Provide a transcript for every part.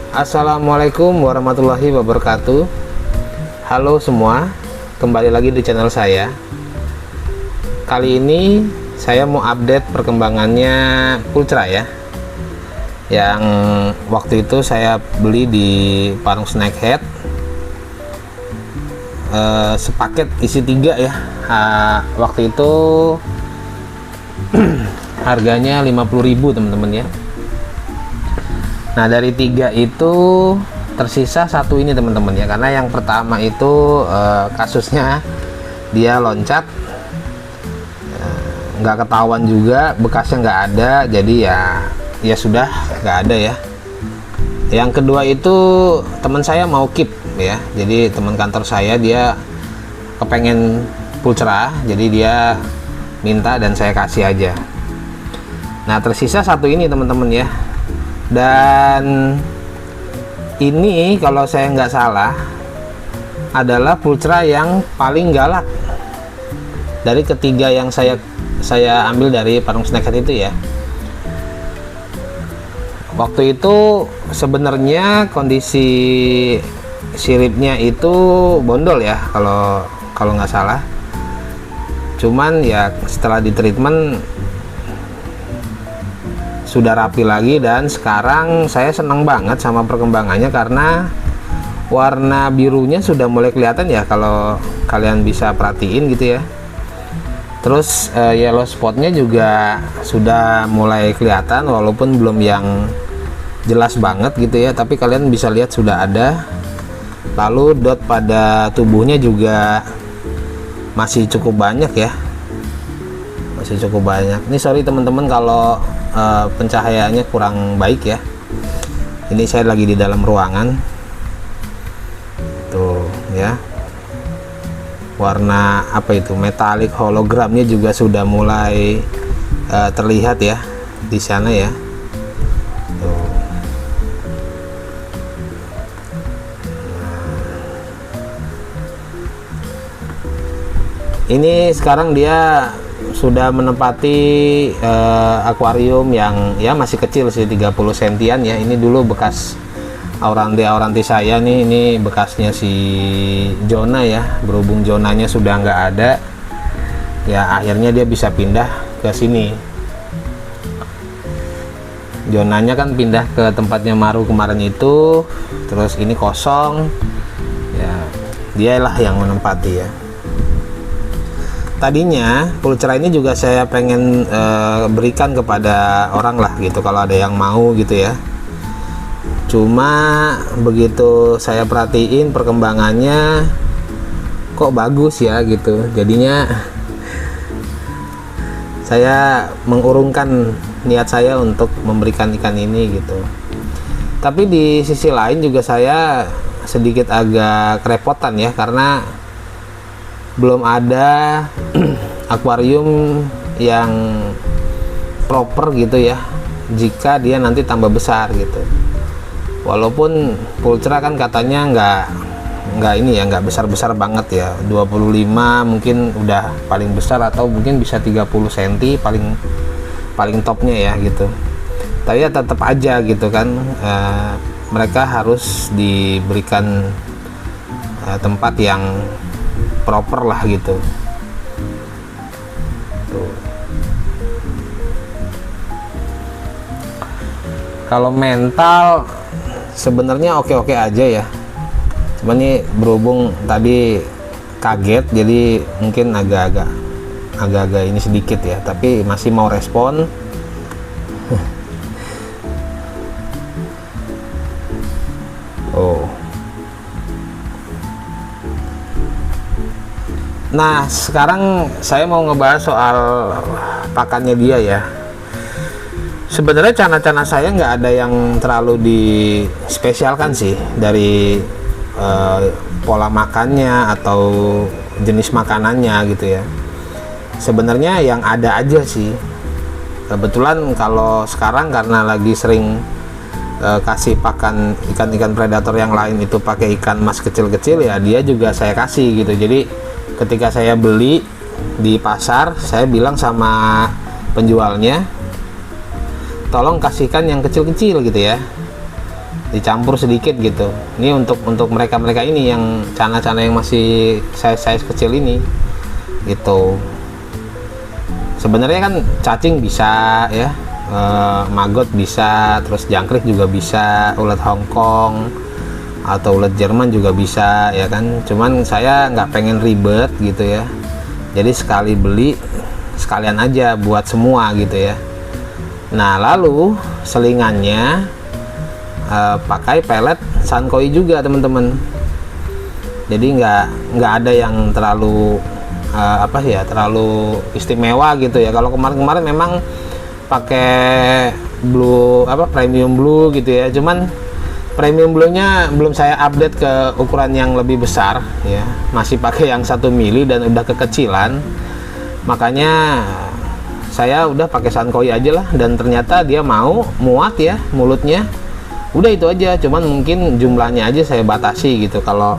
Assalamualaikum warahmatullahi wabarakatuh. Halo semua, kembali lagi di channel saya. Kali ini saya mau update perkembangannya Pulcra ya, yang waktu itu saya beli di Parung Snackhead, sepaket isi 3 ya. Waktu itu harganya 50.000 teman-teman ya. Nah, dari 3 itu tersisa 1 ini teman-teman ya, karena yang pertama itu kasusnya dia loncat, nggak ketahuan juga, bekasnya nggak ada, jadi ya sudah nggak ada ya. Yang kedua itu teman saya mau keep ya, jadi teman kantor saya dia kepengen Pulcra, jadi dia minta dan saya kasih aja. Nah, tersisa 1 ini teman-teman ya. Dan ini kalau saya nggak salah adalah Pulcra yang paling galak dari ketiga yang saya ambil dari Parung Snackhead itu ya. Waktu itu sebenarnya kondisi siripnya itu bondol ya, kalau nggak salah. Cuman ya setelah di treatment sudah rapi lagi, dan sekarang saya senang banget sama perkembangannya karena warna birunya sudah mulai kelihatan ya, kalau kalian bisa perhatiin gitu ya. Terus yellow spotnya juga sudah mulai kelihatan, walaupun belum yang jelas banget gitu ya, tapi kalian bisa lihat sudah ada. Lalu dot pada tubuhnya juga masih cukup banyak ya, masih cukup banyak. Ini sorry teman-teman kalau pencahayaannya kurang baik ya, ini saya lagi di dalam ruangan tuh ya. Warna apa itu, metalik hologramnya juga sudah mulai terlihat ya di sana ya tuh. Ini sekarang dia sudah menempati akuarium yang ya masih kecil sih, 30 sentian ya. Ini dulu bekas auranti saya nih, ini bekasnya si Jona ya. Berhubung Jonanya sudah nggak ada ya, akhirnya dia bisa pindah ke sini. Jonanya kan pindah ke tempatnya Maru kemarin itu, terus ini kosong ya, dialah yang menempati ya. Tadinya Pulcra ini juga saya pengen berikan kepada orang lah gitu, kalau ada yang mau gitu ya. Cuma begitu saya perhatiin perkembangannya kok bagus ya gitu, jadinya saya mengurungkan niat saya untuk memberikan ikan ini gitu. Tapi di sisi lain juga saya sedikit agak kerepotan ya, karena belum ada akuarium yang proper gitu ya, jika dia nanti tambah besar gitu. Walaupun Pulcra kan katanya nggak ini ya, nggak besar-besar banget ya, 25 mungkin udah paling besar, atau mungkin bisa 30 cm paling topnya ya gitu. Tapi ya tetap aja gitu kan, mereka harus diberikan tempat yang proper lah gitu tuh. Kalau mental sebenarnya oke-oke aja ya, cuman ini berhubung tadi kaget jadi mungkin agak-agak ini sedikit ya, tapi masih mau respon. Oh. Nah, sekarang saya mau ngebahas soal pakannya dia ya. Sebenarnya cana-cana saya nggak ada yang terlalu dispesialkan sih, dari pola makannya atau jenis makanannya gitu ya. Sebenarnya yang ada aja sih. Kebetulan kalau sekarang karena lagi sering kasih pakan ikan-ikan predator yang lain itu pakai ikan mas kecil-kecil ya, dia juga saya kasih gitu. Jadi ketika saya beli di pasar, saya bilang sama penjualnya, tolong kasihkan yang kecil-kecil gitu ya. dicampur sedikit gitu. Ini untuk mereka ini yang cana-cana yang masih size kecil ini gitu. Sebenarnya kan cacing bisa ya, maggot bisa, terus jangkrik juga bisa, ulet Hongkong atau ulet Jerman juga bisa ya kan. Cuman saya nggak pengen ribet gitu ya, jadi sekali beli sekalian aja buat semua gitu ya. Nah lalu selingannya pakai pelet sankoi juga teman-teman. Jadi nggak ada yang terlalu terlalu istimewa gitu ya. Kalau kemarin memang pakai premium blue gitu ya. Cuman premium blue-nya belum saya update ke ukuran yang lebih besar ya. Masih pakai yang 1 mili dan udah kekecilan. Makanya saya udah pakai sankoi aja lah, dan ternyata dia muat ya mulutnya. Udah itu aja, cuman mungkin jumlahnya aja saya batasi gitu. Kalau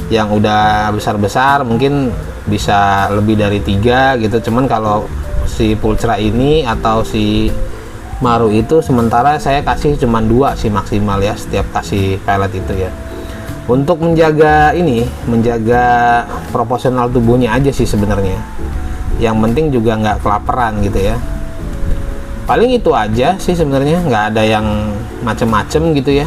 yang udah besar-besar mungkin bisa lebih dari 3 gitu. Cuman kalau si Pulcra ini atau si Maru itu sementara saya kasih cuman 2 sih maksimal ya, setiap kasih pelet itu ya. Untuk menjaga proporsional tubuhnya aja sih sebenarnya. Yang penting juga nggak kelaparan gitu ya. Paling itu aja sih sebenarnya, nggak ada yang macem-macem gitu ya.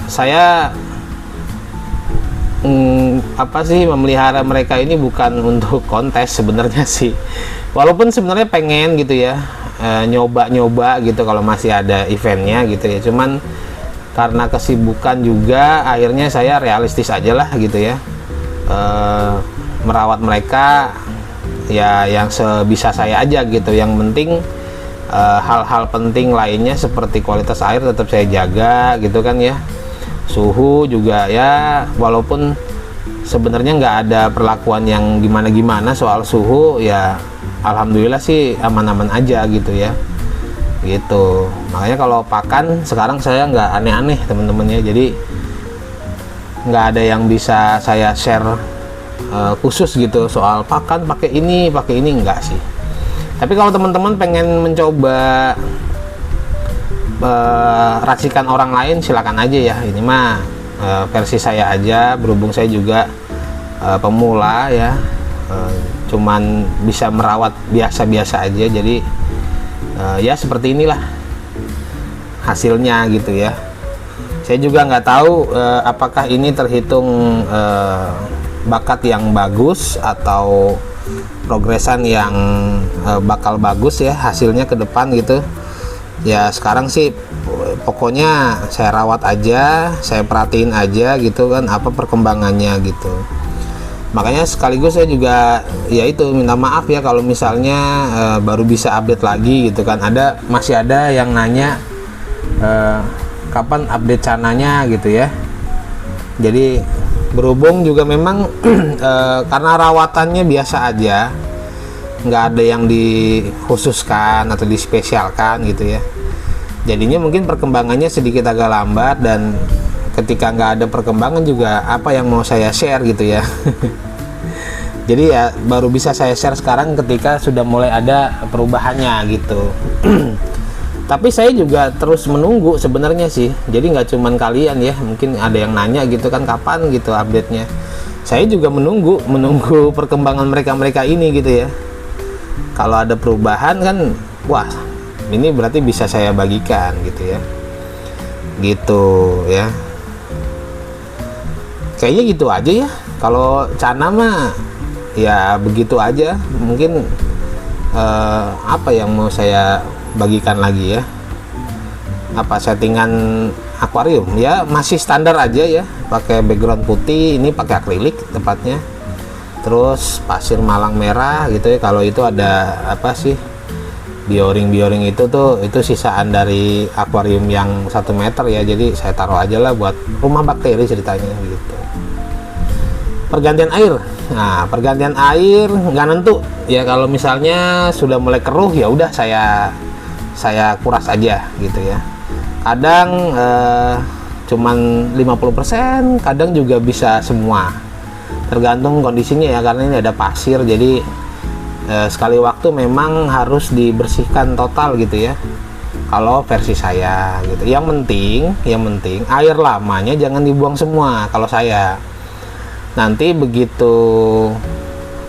Saya memelihara mereka ini bukan untuk kontes sebenarnya sih. Walaupun sebenarnya pengen gitu ya, nyoba gitu kalau masih ada eventnya gitu ya. Cuman karena kesibukan juga akhirnya saya realistis aja lah gitu ya. Merawat mereka ya yang sebisa saya aja gitu. Yang penting hal-hal penting lainnya seperti kualitas air tetap saya jaga gitu kan ya. Suhu juga ya, walaupun sebenarnya nggak ada perlakuan yang gimana-gimana soal suhu ya, alhamdulillah sih aman-aman aja gitu ya. Gitu. Makanya kalau pakan sekarang saya nggak aneh-aneh teman-teman ya. Jadi nggak ada yang bisa saya share khusus gitu soal pakan pakai ini enggak sih. Tapi kalau teman-teman pengen mencoba racikan orang lain silakan aja ya. Ini mah versi saya aja, berhubung saya juga pemula ya, cuman bisa merawat biasa-biasa aja. Jadi ya seperti inilah hasilnya gitu ya. Saya juga nggak tahu apakah ini terhitung bakat yang bagus atau progresan yang bakal bagus ya hasilnya ke depan gitu ya. Sekarang sih pokoknya saya rawat aja, saya perhatiin aja gitu kan apa perkembangannya gitu. Makanya sekaligus saya juga ya itu minta maaf ya kalau misalnya baru bisa update lagi gitu kan. Masih ada yang nanya kapan update cananya gitu ya. Jadi berhubung juga memang karena rawatannya biasa aja, nggak ada yang dikhususkan atau dispesialkan gitu ya. Jadinya mungkin perkembangannya sedikit agak lambat, dan ketika nggak ada perkembangan juga apa yang mau saya share gitu ya. Jadi ya baru bisa saya share sekarang ketika sudah mulai ada perubahannya gitu. Tapi saya juga terus menunggu sebenarnya sih. Jadi nggak cuman kalian ya, mungkin ada yang nanya gitu kan kapan gitu update-nya. Saya juga menunggu perkembangan mereka ini gitu ya. Kalau ada perubahan kan, wah ini berarti bisa saya bagikan gitu ya. Gitu ya. Kayaknya gitu aja ya. Kalau Cana mah ya begitu aja. Mungkin apa yang mau saya bagikan lagi ya, apa settingan akuarium ya masih standar aja ya, pakai background putih, ini pakai akrilik tepatnya, terus pasir malang merah gitu ya. Kalau itu ada apa sih bioring itu sisaan dari akuarium yang 1 meter ya, jadi saya taruh aja lah buat rumah bakteri ceritanya gitu. Pergantian air, nah pergantian air nggak nentu ya. Kalau misalnya sudah mulai keruh ya udah saya kuras aja gitu ya. Kadang cuman 50%, kadang juga bisa semua, tergantung kondisinya ya, karena ini ada pasir. Jadi sekali waktu memang harus dibersihkan total gitu ya. kalau versi saya gitu. Yang penting air lamanya jangan dibuang semua. Kalau saya nanti begitu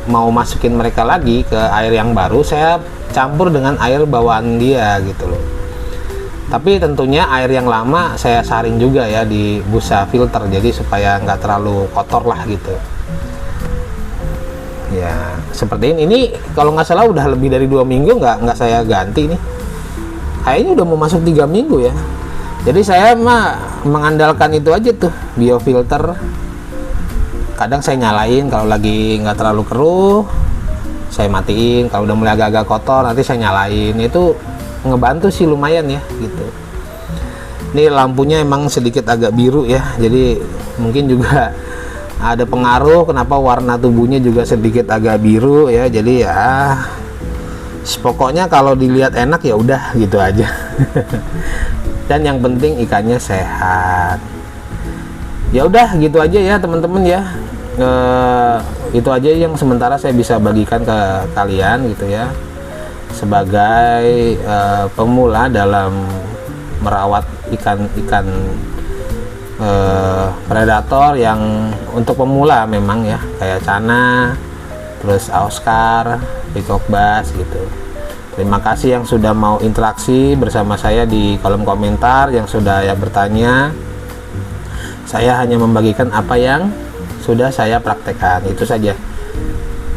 mau masukin mereka lagi ke air yang baru, saya campur dengan air bawaan dia gitu loh. Tapi tentunya air yang lama saya saring juga ya di busa filter, jadi supaya nggak terlalu kotor lah gitu ya. Seperti ini kalau nggak salah udah lebih dari 2 minggu nggak saya ganti nih, kayaknya udah mau masuk 3 minggu ya. Jadi saya mah mengandalkan itu aja tuh, biofilter. Kadang saya nyalain kalau lagi nggak terlalu keruh, saya matiin. Kalau udah mulai agak-agak kotor nanti saya nyalain. Itu ngebantu sih lumayan ya gitu. Ini lampunya emang sedikit agak biru ya, jadi mungkin juga ada pengaruh kenapa warna tubuhnya juga sedikit agak biru ya. Jadi ya pokoknya kalau dilihat enak ya udah gitu aja. Dan yang penting ikannya sehat. Ya udah gitu aja ya teman-teman ya. Itu aja yang sementara saya bisa bagikan ke kalian gitu ya, sebagai pemula dalam merawat ikan-ikan predator yang untuk pemula memang ya, kayak cana, terus Oscar, peacock bass gitu. Terima kasih yang sudah mau interaksi bersama saya di kolom komentar, yang sudah ya bertanya. Saya hanya membagikan apa yang sudah saya praktekkan, itu saja.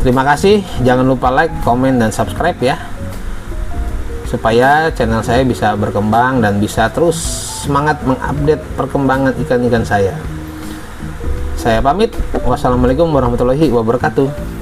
Terima kasih, jangan lupa like, komen, dan subscribe ya, supaya channel saya bisa berkembang dan bisa terus semangat mengupdate perkembangan ikan-ikan saya. Saya pamit. Wassalamualaikum warahmatullahi wabarakatuh.